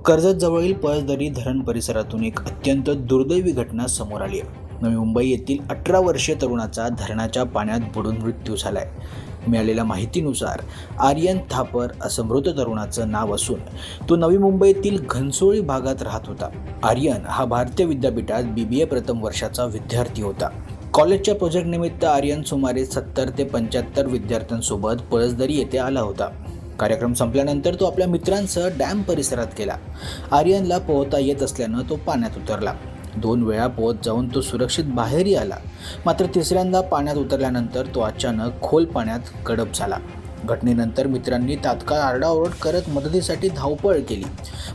कर्जतजवळील पळसदरी धरण परिसरातून एक अत्यंत दुर्दैवी घटना समोर आली आहे. नवी मुंबई येथील 18 वर्षीय तरुणाचा धरणाच्या पाण्यात बुडून मृत्यू झालाय. मिळालेल्या माहितीनुसार आर्यन थापर असं मृत तरुणाचं नाव असून तो नवी मुंबईतील घनसोळी भागात राहत होता. आर्यन हा भारतीय विद्यापीठात BBA प्रथम वर्षाचा विद्यार्थी होता. कॉलेजच्या प्रोजेक्ट निमित्त आर्यन सुमारे 70 ते 75 विद्यार्थ्यांसोबत पळसदरी येथे आला होता. कार्यक्रम संपल्यानंतर तो आपल्या मित्रांसह डॅम परिसरात गेला. आर्यनला पोहता येत असल्यानं तो पाण्यात उतरला. 2 वेळा पोहत जाऊन तो सुरक्षित बाहेरही आला. मात्र तिसऱ्यांदा पाण्यात उतरल्यानंतर तो अचानक खोल पाण्यात गडप झाला. घटनेनंतर मित्रांनी तात्काळ आरडाओरड करत मदतीसाठी धावपळ केली.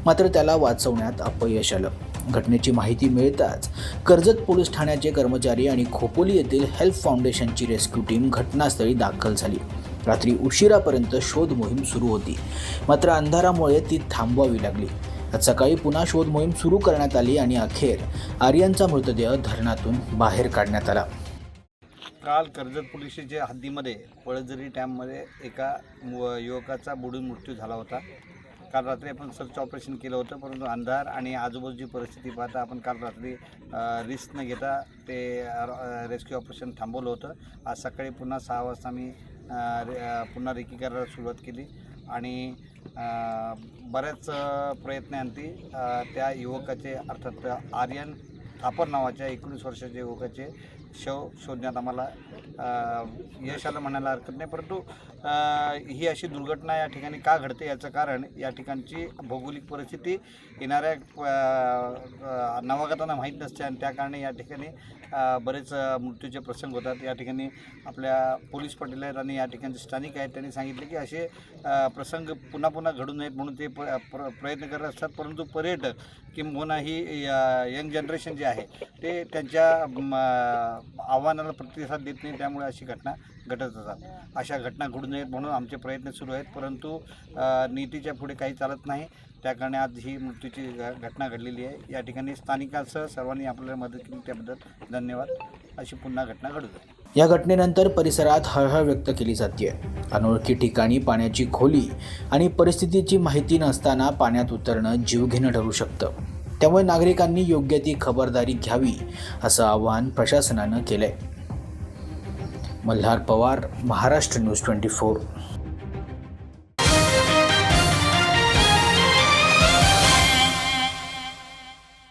मात्र त्याला वाचवण्यात अपयश आलं. घटनेची माहिती मिळताच कर्जत पोलीस ठाण्याचे कर्मचारी आणि खोपोली येथील हेल्प फाउंडेशनची रेस्क्यू टीम घटनास्थळी दाखल झाली. रात्री उशिरापर्यंत शोध मोहीम सुरू होती. मात्र अंधारामुळे ती थांबवावी लागली. आज सकाळी पुन्हा शोध मोहीम सुरू करण्यात आली आणि अखेर आर्यनचा मृतदेह धरणातून बाहेर काढण्यात आला. काल कर्जत पोलिसच्या हद्दीमध्ये पळसदरी डॅममध्ये एका युवकाचा बुडून मृत्यू झाला होता. काल रात्री आपण सर्च ऑपरेशन केलं होतं, परंतु अंधार आणि आजूबाजूची परिस्थिती पाहता आपण काल रात्री रिस्क न घेता ते रेस्क्यू ऑपरेशन थांबवलं होतं. आज सकाळी पुन्हा 6 वाजता मी पुन्हा रेकी करायला सुरुवात केली आणि बऱ्याच प्रयत्नांती त्या युवकाचे अर्थात आर्यन थापर नावाच्या 19 वर्षाच्या युवकाचे शव शोधण्यात आम्हाला यश आलं म्हणायला हरकत नाही. परंतु ही अशी दुर्घटना या ठिकाणी का घडते याचं कारण या ठिकाणची भौगोलिक परिस्थिती येणाऱ्या नवागतांना माहीत नसते आणि त्या कारणे या ठिकाणी बरेच मृत्यूचे प्रसंग होतात. या ठिकाणी आपल्या पोलीस पाटील आहेत आणि या ठिकाणचे स्थानिक आहेत, त्यांनी सांगितले की असे प्रसंग पुन्हा पुन्हा घडू नयेत म्हणून ते प्रयत्न करत असतात. परंतु पर्यटक किंबहुना ही यंग जनरेशन जे आहे ते त्यांच्या आव्हानाला प्रतिसाद देत नाही, त्यामुळे अशी घटना घडत असतात. अशा घटना घडू नयेत म्हणून आमचे प्रयत्न सुरू आहेत, परंतु नीतीच्या पुढे काही चालत नाही. त्या कारणे आज ही मृत्यूची घटना घडलेली आहे. या ठिकाणी स्थानिकांसह सर्वांनी आपल्याला मदत केली त्याबद्दल धन्यवाद. अशी पुन्हा घटना घडू नये. या घटनेनंतर परिसरात हळहळ व्यक्त केली जाते. अनोळखी ठिकाणी पाण्याची खोली आणि परिस्थितीची माहिती नसताना पाण्यात उतरणं जीवघेणं ठरू शकतं. त्यामुळे नागरिकांनी योग्य ती खबरदारी घ्यावी असं आवाहन प्रशासनानं केलंय. मल्हार पवार, महाराष्ट्र न्यूज 24.